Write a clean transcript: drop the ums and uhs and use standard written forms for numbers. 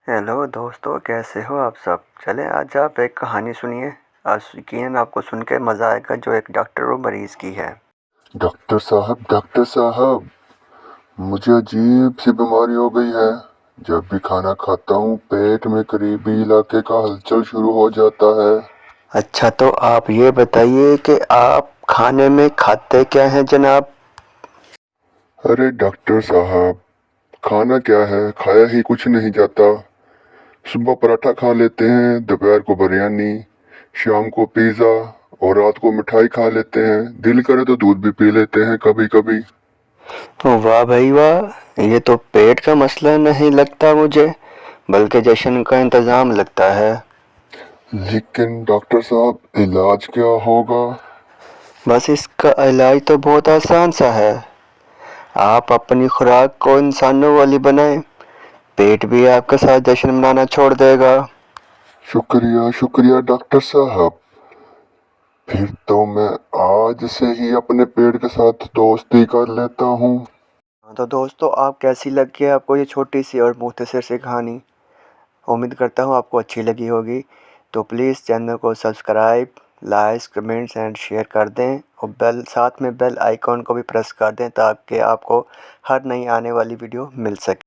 Hello दोस्तों, कैसे हो आप सब। चले आज आप एक कहानी सुनिए। आज यकीनन आपको सुन के मज़ा आएगा, जो एक डॉक्टर और मरीज़ की है। डॉक्टर साहब, मुझे अजीब सी बीमारी हो गई है। जब भी खाना खाता हूँ पेट में करीबी इलाके का हलचल शुरू हो जाता है। अच्छा, तो आप ये बताइए कि आप खाने में खाते क्या हैं जनाब। अरे डॉक्टर साहब, खाना क्या है, खाया ही कुछ नहीं जाता। सुबह पराठा खा लेते हैं, दोपहर को बिरयानी, शाम को पिज़्ज़ा और रात को मिठाई खा लेते हैं। दिल करे तो दूध भी पी लेते हैं कभी कभी। वाह भाई वाह, ये तो पेट का मसला नहीं लगता मुझे, बल्कि जश्न का इंतज़ाम लगता है। लेकिन डॉक्टर साहब, इलाज क्या होगा? बस इसका इलाज तो बहुत आसान सा है। आप अपनी खुराक को इंसानों वाली बनाएं, पेट भी आपके साथ जश्न मनाना छोड़ देगा। शुक्रिया शुक्रिया डॉक्टर साहब। फिर तो मैं आज से ही अपने पेड़ के साथ दोस्ती कर लेता हूँ। हाँ, तो दोस्तों, आप कैसी लगी आपको ये छोटी सी और मुख्तसर सी कहानी। उम्मीद करता हूँ आपको अच्छी लगी होगी। तो प्लीज़ चैनल को subscribe, like, comments and share कर दें, और साथ में बेल आइकॉन को भी प्रेस कर दें, ताकि आपको हर नई आने वाली वीडियो मिल सके।